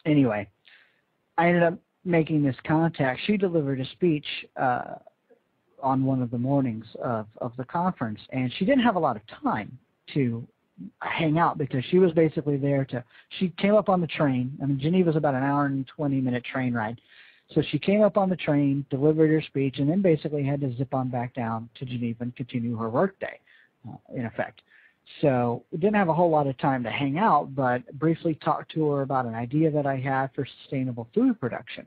Anyway, I ended up making this contact. She delivered a speech on one of the mornings of the conference, and she didn't have a lot of time to hang out because she was basically there she came up on the train. I mean, Geneva's about an hour and 20-minute train ride. So she came up on the train, delivered her speech, and then basically had to zip on back down to Geneva and continue her workday, in effect. So we didn't have a whole lot of time to hang out, but briefly talked to her about an idea that I had for sustainable food production,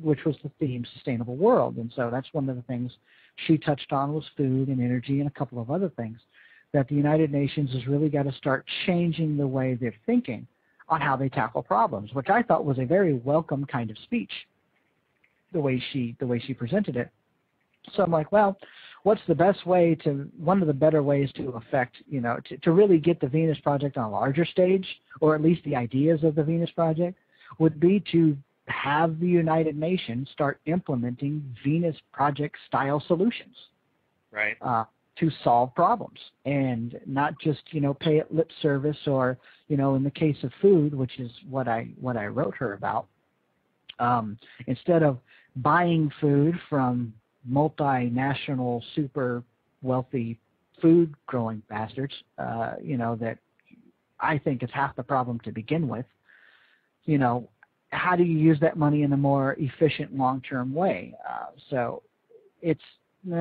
which was the theme Sustainable World. And so that's one of the things she touched on was food and energy and a couple of other things, that the United Nations has really got to start changing the way they're thinking on how they tackle problems, which I thought was a very welcome kind of speech, the way she presented it. So I'm like, well, what's the best way one of the better ways to affect, to really get the Venus Project on a larger stage, or at least the ideas of the Venus Project, would be to have the United Nations start implementing Venus Project style solutions. Right. To solve problems, and not just, pay it lip service, or, in the case of food, which is what I wrote her about, instead of buying food from multinational, super wealthy food growing bastards, that I think is half the problem to begin with, how do you use that money in a more efficient long-term way? So it's,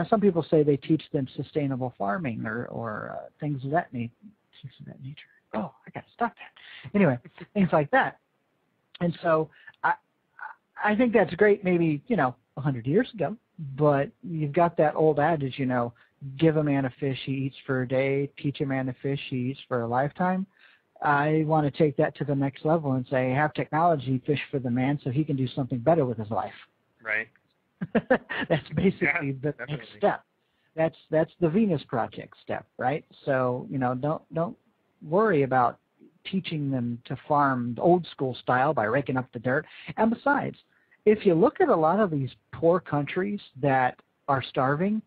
some people say they teach them sustainable farming or things of that nature. Oh, I got to stop that. Anyway, things like that. And so I think that's great maybe, 100 years ago, but you've got that old adage, give a man a fish he eats for a day, teach a man a fish he eats for a lifetime. I want to take that to the next level and say, have technology fish for the man so he can do something better with his life. Right. That's basically the next step. That's the Venus Project step, right? So, don't worry about teaching them to farm old school style by raking up the dirt. And besides, if you look at a lot of these poor countries that are starving,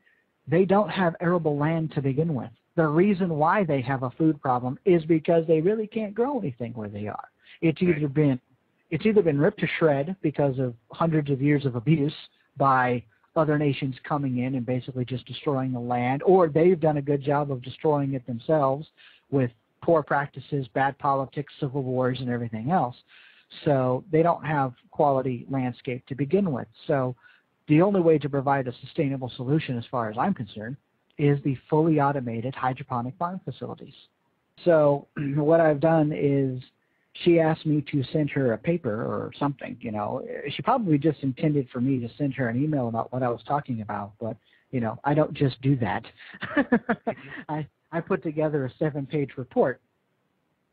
they don't have arable land to begin with. The reason why they have a food problem is because they really can't grow anything where they are. It's either been ripped to shred because of hundreds of years of abuse by other nations coming in and basically just destroying the land, or they've done a good job of destroying it themselves with poor practices, bad politics, civil wars, and everything else. So they don't have quality landscape to begin with. So the only way to provide a sustainable solution, as far as I'm concerned, is the fully automated hydroponic farm facilities. So what I've done is, she asked me to send her a paper or something, She probably just intended for me to send her an email about what I was talking about, but, I don't just do that. I put together a 7-page report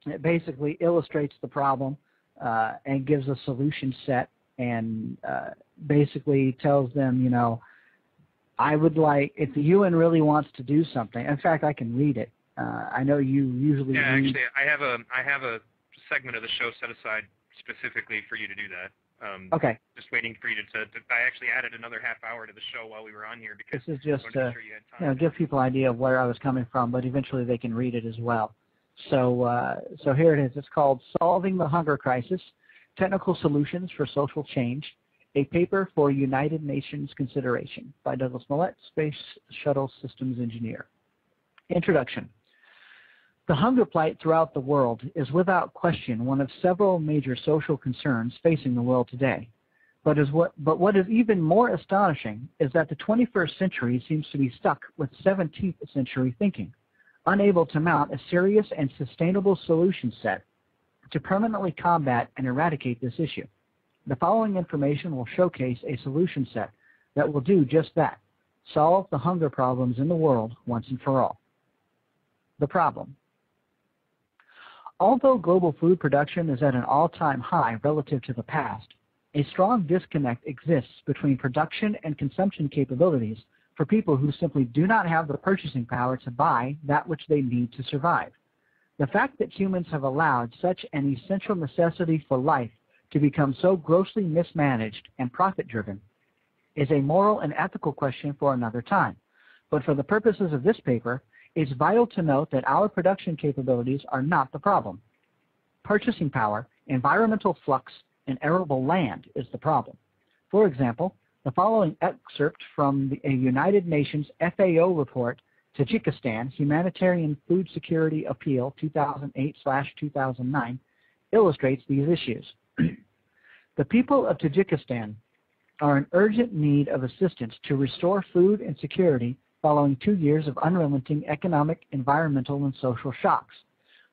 that basically illustrates the problem and gives a solution set, and basically tells them, I would like, if the UN really wants to do something, in fact, I can read it. I know you usually read. Actually, I have a segment of the show set aside specifically for you to do that. Okay. Just waiting for you to I actually added another half hour to the show while we were on here because this is just I wanted to make sure you had time. give people an idea of where I was coming from, but eventually they can read it as well. So so here it is. It's called Solving the Hunger Crisis, Technical Solutions for Social Change, a paper for United Nations consideration by Douglas Mallette, Space Shuttle Systems Engineer. Introduction. The hunger plight throughout the world is without question one of several major social concerns facing the world today. But what is even more astonishing is that the 21st century seems to be stuck with 17th century thinking, unable to mount a serious and sustainable solution set to permanently combat and eradicate this issue. The following information will showcase a solution set that will do just that, solve the hunger problems in the world once and for all. The problem. Although global food production is at an all-time high relative to the past, a strong disconnect exists between production and consumption capabilities for people who simply do not have the purchasing power to buy that which they need to survive. The fact that humans have allowed such an essential necessity for life to become so grossly mismanaged and profit-driven is a moral and ethical question for another time. But for the purposes of this paper, it's vital to note that our production capabilities are not the problem. Purchasing power, environmental flux, and arable land is the problem. For example, the following excerpt from a United Nations FAO report, Tajikistan Humanitarian Food Security Appeal 2008/2009, illustrates these issues. The people of Tajikistan are in urgent need of assistance to restore food and security following 2 years of unrelenting economic, environmental, and social shocks.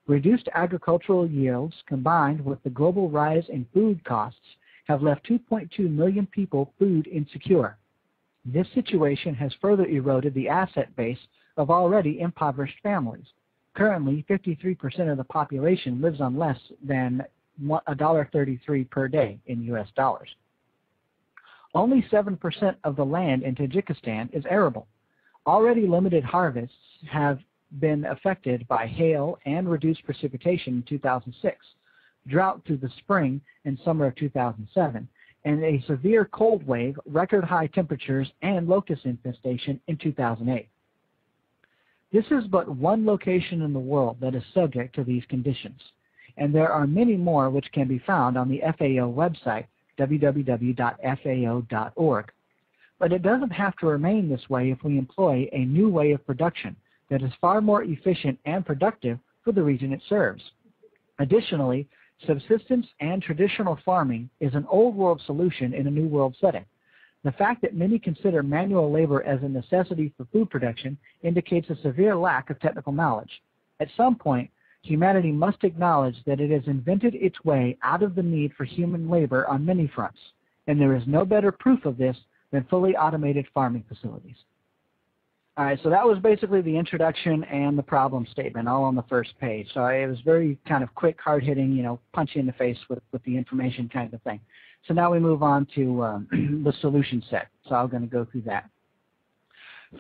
Reduced agricultural yields combined with the global rise in food costs have left 2.2 million people food insecure. This situation has further eroded the asset base of already impoverished families. Currently, 53% of the population lives on less than $1.33 per day in U.S. dollars. Only 7% of the land in Tajikistan is arable. Already limited harvests have been affected by hail and reduced precipitation in 2006, drought through the spring and summer of 2007, and a severe cold wave, record high temperatures, and locust infestation in 2008. This is but one location in the world that is subject to these conditions, and there are many more which can be found on the FAO website, www.fao.org. But it doesn't have to remain this way if we employ a new way of production that is far more efficient and productive for the region it serves. Additionally, subsistence and traditional farming is an old world solution in a new world setting. The fact that many consider manual labor as a necessity for food production indicates a severe lack of technical knowledge. At some point, humanity must acknowledge that it has invented its way out of the need for human labor on many fronts, and there is no better proof of this than fully automated farming facilities. All right, so that was basically the introduction and the problem statement, all on the first page. So it was very kind of quick, hard-hitting, punch you in the face with the information kind of thing. So now we move on to the solution set. So I'm going to go through that.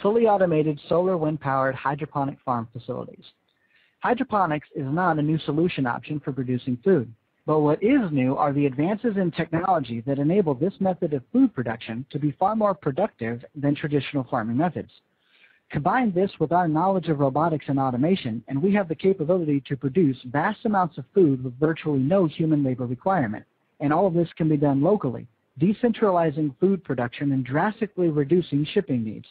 Fully automated solar, wind-powered hydroponic farm facilities. Hydroponics is not a new solution option for producing food. But what is new are the advances in technology that enable this method of food production to be far more productive than traditional farming methods. Combine this with our knowledge of robotics and automation, and we have the capability to produce vast amounts of food with virtually no human labor requirement. And all of this can be done locally, decentralizing food production and drastically reducing shipping needs.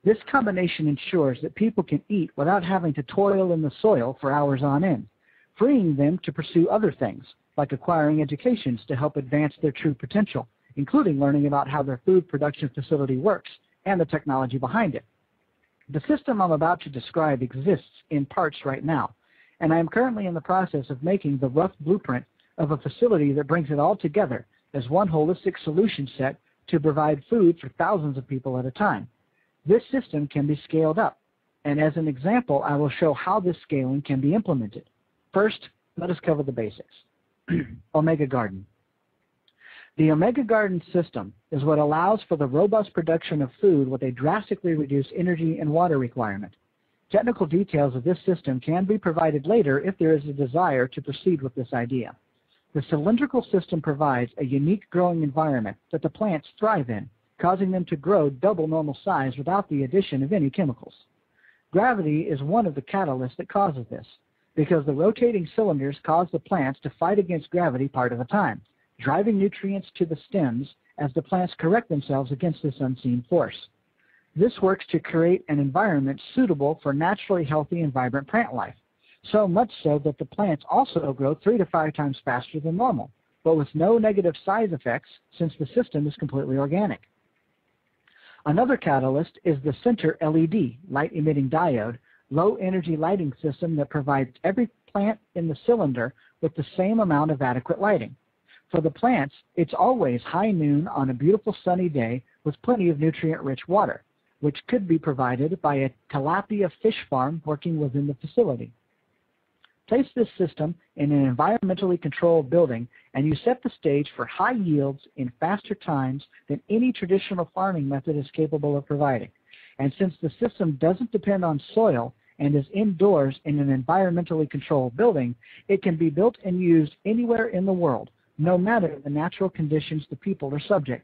This combination ensures that people can eat without having to toil in the soil for hours on end, freeing them to pursue other things, like acquiring educations to help advance their true potential, including learning about how their food production facility works and the technology behind it. The system I'm about to describe exists in parts right now, and I am currently in the process of making the rough blueprint of a facility that brings it all together as one holistic solution set to provide food for thousands of people at a time. This system can be scaled up, and as an example, I will show how this scaling can be implemented. First, let us cover the basics. Omega Garden. The Omega Garden system is what allows for the robust production of food with a drastically reduced energy and water requirement. Technical details of this system can be provided later if there is a desire to proceed with this idea. The cylindrical system provides a unique growing environment that the plants thrive in, causing them to grow double normal size without the addition of any chemicals. Gravity is one of the catalysts that causes this, because the rotating cylinders cause the plants to fight against gravity part of the time, driving nutrients to the stems as the plants correct themselves against this unseen force. This works to create an environment suitable for naturally healthy and vibrant plant life, so much so that the plants also grow 3 to 5 times faster than normal, but with no negative side effects since the system is completely organic. Another catalyst is the center LED, light-emitting diode, low-energy lighting system that provides every plant in the cylinder with the same amount of adequate lighting. For the plants, it's always high noon on a beautiful sunny day with plenty of nutrient-rich water, which could be provided by a tilapia fish farm working within the facility. Place this system in an environmentally controlled building, and you set the stage for high yields in faster times than any traditional farming method is capable of providing. And since the system doesn't depend on soil and is indoors in an environmentally controlled building, it can be built and used anywhere in the world, no matter the natural conditions the people are subject